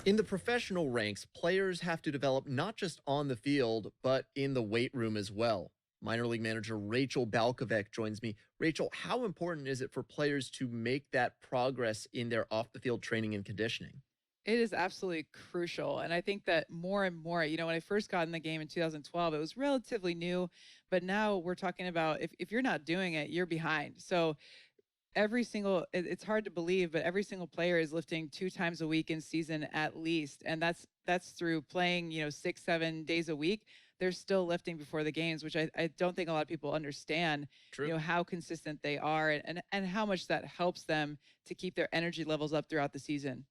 In the professional ranks, players have to develop not just on the field, but in the weight room as well. Minor league manager Rachel Balkovec joins me. Rachel, how important is it for players to make that progress in their off the field training and conditioning? It is absolutely crucial. And I think that more and more, when I first got in the game in 2012, it was relatively new. But now we're talking about if you're not doing it, you're behind. So it's hard to believe, but every single player is lifting 2 times a week in season at least. And that's through playing, 6, 7 days a week. They're still lifting before the games, which I don't think a lot of people understand, True. how consistent they are and how much that helps them to keep their energy levels up throughout the season.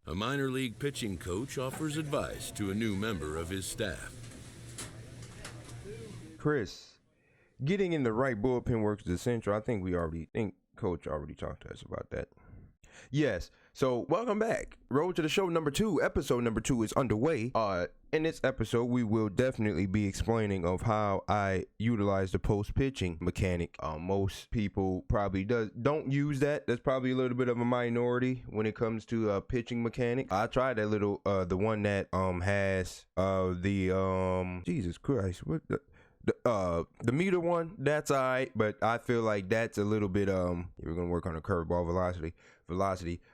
A minor league pitching coach offers advice to a new member of his staff. Chris, getting in the right bullpen work is essential. I think Coach already talked to us about that. Yes. So welcome back. Road to the show number 2. Episode number 2 is underway. In this episode, we will definitely be explaining of how I utilize the post pitching mechanic. Most people probably don't use that. That's probably a little bit of a minority when it comes to pitching mechanic. I tried that little the one that has the Jesus Christ, what the meter one. That's alright, but I feel like that's a little bit we're gonna work on the curveball velocity.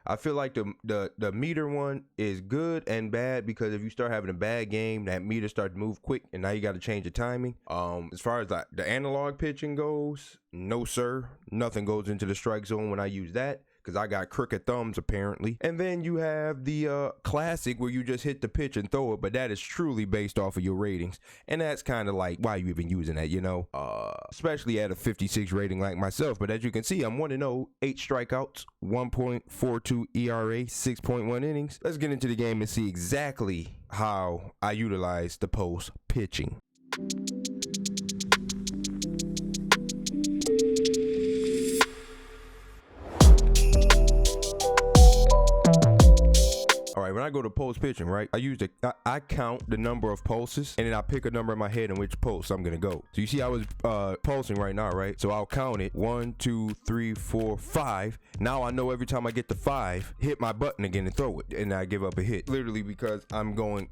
I feel like the meter one is good and bad, because if you start having a bad game, that meter starts to move quick, and now you got to change the timing. As far as like the analog pitching goes, no sir, nothing goes into the strike zone when I use that, because I got crooked thumbs apparently. And then you have the classic where you just hit the pitch and throw it, but that is truly based off of your ratings, and that's kind of like why you even using that, especially at a 56 rating like myself. But as you can see, I'm 1-0, 8 strikeouts, 1.42 ERA, 6.1 innings. Let's get into the game and see exactly how I utilize the post pitching. All right, when I go to post pitching, right, I count the number of pulses, and then I pick a number in my head in which pulse I'm gonna go. So you see I was pulsing right now, right? So I'll count it 1, 2, 3, 4, 5. Now I know every time I get to 5, hit my button again and throw it, and I give up a hit. Literally, because I'm going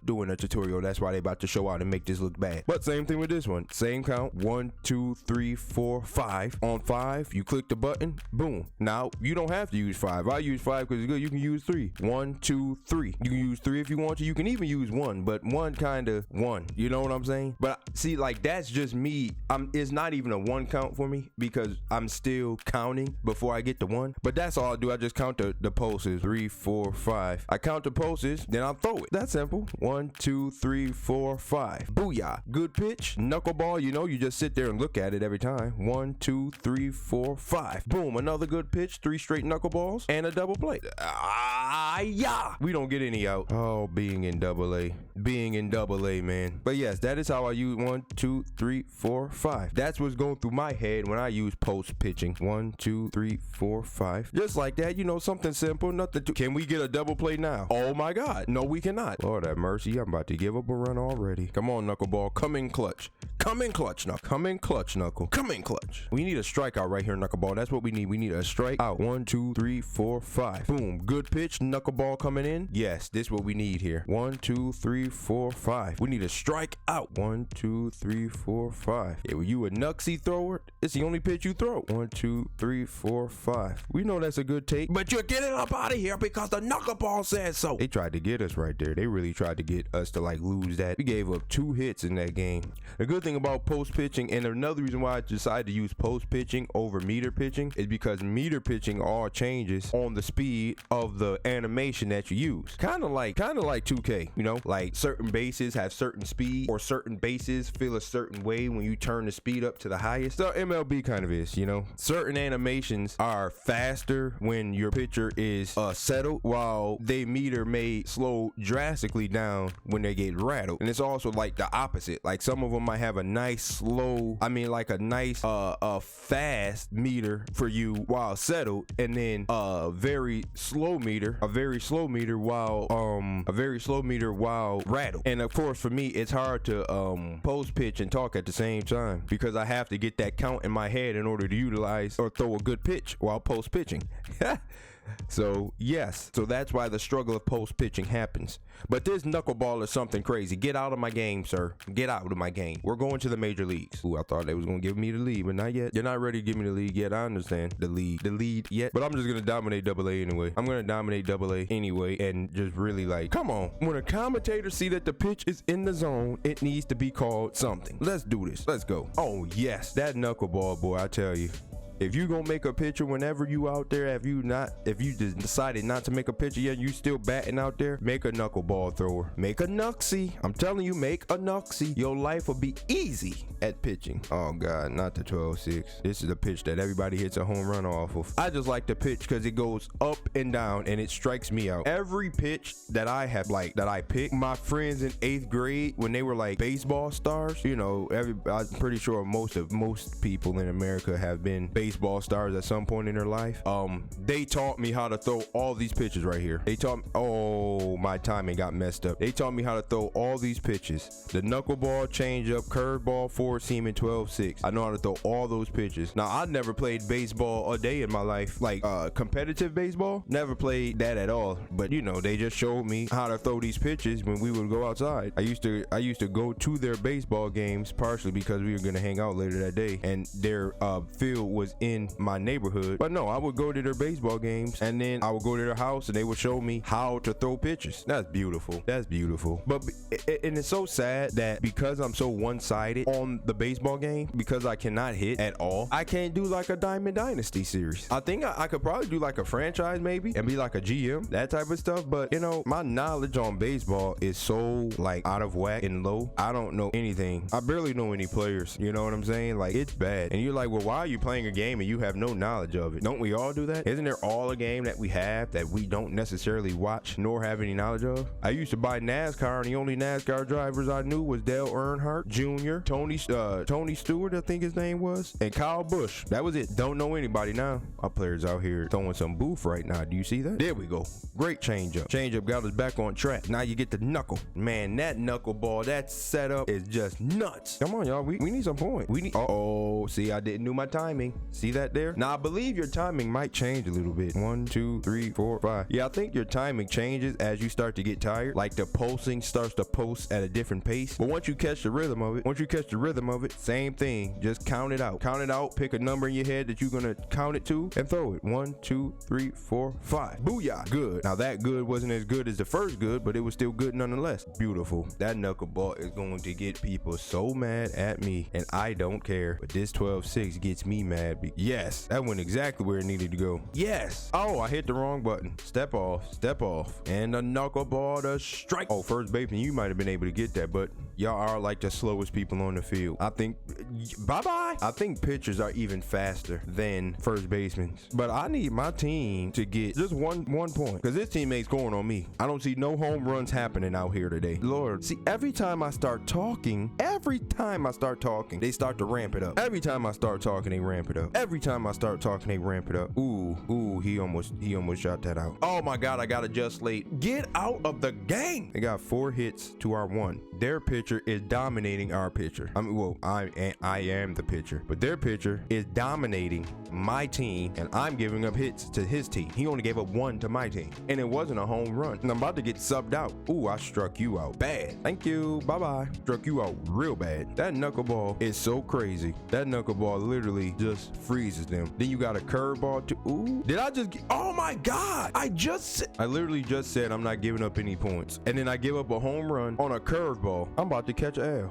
doing a tutorial. That's why they about to show out and make this look bad. But same thing with this one. Same count. 1, 2, 3, 4, 5. On 5, you click the button. Boom. Now you don't have to use 5. I use 5 because it's good. You can use 3. 1, 2, 3. You can use 3 if you want to. You can even use 1, but 1 kind of 1. You know what I'm saying? But see, like, that's just me. It's not even a 1 count for me, because I'm still counting before I get to 1. But that's all I do. I just count the pulses. 3, 4, 5. I count the pulses, then I'll throw it. That's simple. 1, 2, 3, 4, 5. Booyah. Good pitch. Knuckleball. You just sit there and look at it every time. 1, 2, 3, 4, 5. Boom. Another good pitch. 3 straight knuckleballs and a double play. Yeah. We don't get any out. Oh, being in double A, man. But yes, that is how I use 1, 2, 3, 4, 5. That's what's going through my head when I use post pitching. 1, 2, 3, 4, 5. Just like that, something simple, nothing too. Can we get a double play now? Oh my God, no, we cannot. Lord have mercy, I'm about to give up a run already. Come on, knuckleball, come in clutch. Come in clutch, knuckle. Come in clutch, knuckle. Come in clutch. We need a strikeout right here, knuckleball. That's what we need. We need a strikeout. 1, 2, 3, 4, 5. Boom. Good pitch, knuckleball coming in. Yes, this is what we need here. 1, 2, 3, 4, 5. We need a strikeout. 1, 2, 3, 4, 5. Yeah, were you a knucksy thrower? It's the only pitch you throw. 1, 2, 3, 4, 5. We know that's a good take, but you're getting up out of here because the knuckleball said so. They tried to get us right there. They really tried to get us to lose that. We gave up 2 hits in that game. The good thing about post pitching, and another reason why I decided to use post pitching over meter pitching, is because meter pitching all changes on the speed of the animation that you use. Kind of like 2K, like certain bases have certain speed, or certain bases feel a certain way when you turn the speed up to the highest. So MLB kind of is, certain animations are faster when your pitcher is settled, while they meter may slow drastically down when they get rattled. And it's also like the opposite. Like some of them might have a nice fast meter for you while settled, and then a very slow meter while rattled. And of course, for me, it's hard to post pitch and talk at the same time, because I have to get that count in my head in order to utilize or throw a good pitch while post pitching. So yes, so that's why the struggle of post pitching happens. But this knuckleball is something crazy. Get out of my game, sir. Get out of my game. We're going to the major leagues. Ooh, I thought they was gonna give me the lead, but not yet. You're not ready to give me the lead yet. I understand the lead yet. But I'm just gonna dominate AA anyway. I'm gonna dominate AA anyway, and just really like, come on. When a commentator see that the pitch is in the zone, it needs to be called something. Let's do this. Let's go. Oh yes, that knuckleball, boy, I tell you. If you gonna make a picture whenever you out there, if you just decided not to make a picture yet, you still batting out there, make a knuckleball thrower. Make a knucksy. I'm telling you, make a knucksy. Your life will be easy at pitching. Oh God, not the 12-6. This is a pitch that everybody hits a home run off of. I just like the pitch because it goes up and down and it strikes me out. Every pitch that I have that I pick, my friends in 8th grade when they were like baseball stars, you know, I'm pretty sure most people in America have been baseball stars at some point in their life. They taught me how to throw all these pitches right here. They taught me, oh, my timing got messed up. They taught me how to throw all these pitches. The knuckleball, changeup, curveball, four seam, and 12-6. I know how to throw all those pitches. Now, I never played baseball a day in my life, like competitive baseball. Never played that at all. But you know, they just showed me how to throw these pitches when we would go outside. I used to go to their baseball games partially because we were gonna hang out later that day, and their field was in my neighborhood. But no, I would go to their baseball games and then I would go to their house and they would show me how to throw pitches. That's beautiful. That's beautiful. But and it's so sad that because I'm so one-sided on the baseball game, because I cannot hit at all, I can't do like a Diamond Dynasty series. I think I could probably do like a franchise maybe and be like a GM, that type of stuff. But you know, my knowledge on baseball is so like out of whack and low. I don't know anything. I barely know any players. You know what I'm saying? Like, it's bad. And you're like, well, why are you playing a game and you have no knowledge of it? Don't we all do that? Isn't there all a game that we have that we don't necessarily watch nor have any knowledge of? I used to buy NASCAR and the only NASCAR drivers I knew was Dale Earnhardt Jr., Tony Stewart, I think his name was, and Kyle Busch. That was it. Don't know anybody now. Our players out here throwing some booth right now. Do you see that? There we go. Great changeup. Changeup got us back on track. Now you get the knuckle. Man, that knuckleball, that setup is just nuts. Come on, y'all. We need some points. We need. Oh, see, I didn't do my timing. See that there? Now I believe your timing might change a little bit. 1, 2, 3, 4, 5. Yeah, I think your timing changes as you start to get tired. Like the pulsing starts to pulse at a different pace. But once you catch the rhythm of it, same thing. Just count it out. Count it out. Pick a number in your head that you're gonna count it to and throw it. 1, 2, 3, 4, 5. Booyah. Good. Now that good wasn't as good as the first good, but it was still good nonetheless. Beautiful. That knuckleball is going to get people so mad at me, and I don't care. But this 12-6 gets me mad. Yes, that went exactly where it needed to go. Yes. Oh, I hit the wrong button. Step off. And the knuckleball to strike. Oh, first baseman, you might have been able to get that, but y'all are like the slowest people on the field. I think, bye-bye. I think pitchers are even faster than first basemen. But I need my team to get just one point, because this team ain't scoring on me. I don't see no home runs happening out here today. Lord, see, every time I start talking, they start to ramp it up. Every time I start talking, they ramp it up. Ooh, he almost shot that out. Oh my God, I got adjust late. Get out of the game. They got 4 hits to our 1. Their pitcher is dominating our pitcher. I mean, well, I am the pitcher, but their pitcher is dominating my team, and I'm giving up hits to his team. He only gave up 1 to my team, and it wasn't a home run. And I'm about to get subbed out. Ooh, I struck you out bad. Thank you. Bye-bye. Struck you out real bad. That knuckleball is so crazy. That knuckleball literally just freezes them. Then you got a curveball too. Ooh, did I just get, oh my God. I literally just said I'm not giving up any points. And then I give up a home run on a curveball. I'm about to catch an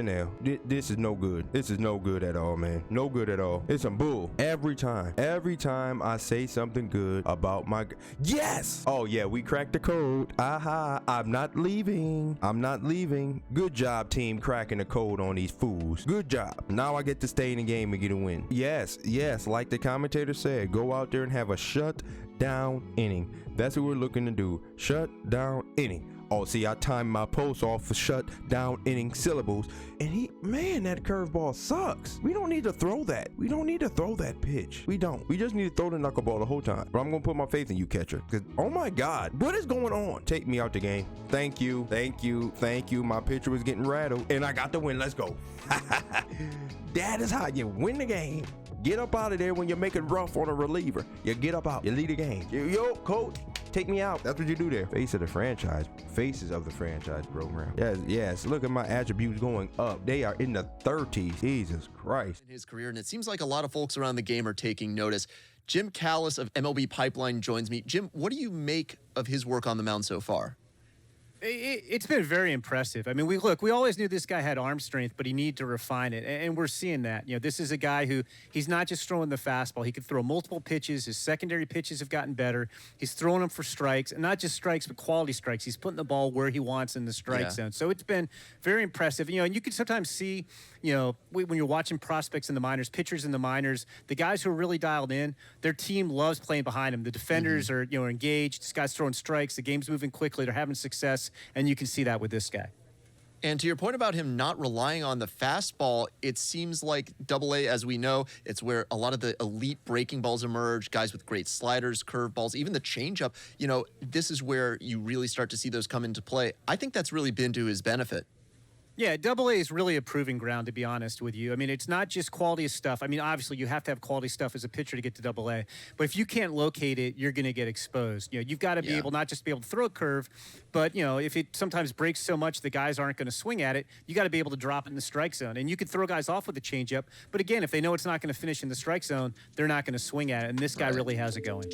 L. This is no good. This is no good at all, man. No good at all. It's some bull. Every time I say something good about my, yes. Oh yeah, we cracked the code. Aha, I'm not leaving. Good job, team, cracking the code on these fools. Good job. Now I get to stay in the game and get a win. Yes, like the commentator said, go out there and have a shut down inning. That's what we're looking to do. Shut down inning. Oh, see, I timed my post off for shut down inning syllables, and that curveball sucks. We don't need to throw that. We don't need to throw that pitch. We don't. We just need to throw the knuckleball the whole time. But I'm gonna put my faith in you, catcher, because oh my God, what is going on? Take me out the game. Thank you. My pitcher was getting rattled, and I got the win. Let's go. That is how you win the game. Get up out of there when you're making rough on a reliever. You get up out. You lead the game. Yo, coach, take me out. That's what you do there. Face of the franchise. Faces of the franchise program. Yes. Look at my attributes going up. They are in the 30s. Jesus Christ. In his career, and it seems like a lot of folks around the game are taking notice. Jim Callis of MLB Pipeline joins me. Jim, what do you make of his work on the mound so far? It's been very impressive. I mean, we always knew this guy had arm strength, but he needed to refine it, and we're seeing that. You know, this is a guy who he's not just throwing the fastball. He can throw multiple pitches. His secondary pitches have gotten better. He's throwing them for strikes, and not just strikes, but quality strikes. He's putting the ball where he wants in the strike zone. So it's been very impressive. You know, and you can sometimes see, you know, when you're watching prospects in the minors, pitchers in the minors, the guys who are really dialed in, their team loves playing behind them. The defenders are, you know, engaged. This guy's throwing strikes. The game's moving quickly. They're having success. And you can see that with this guy. And to your point about him not relying on the fastball, it seems like AA, as we know, it's where a lot of the elite breaking balls emerge, guys with great sliders, curveballs, even the changeup. You know, this is where you really start to see those come into play. I think that's really been to his benefit. Yeah, AA is really a proving ground, to be honest with you. I mean, it's not just quality of stuff. I mean, obviously, you have to have quality stuff as a pitcher to get to AA. But if you can't locate it, you're going to get exposed. You know, you've got to be able not just to be able to throw a curve, but, you know, if it sometimes breaks so much the guys aren't going to swing at it, you got to be able to drop it in the strike zone. And you can throw guys off with a changeup. But again, if they know it's not going to finish in the strike zone, they're not going to swing at it. And this guy really has it going.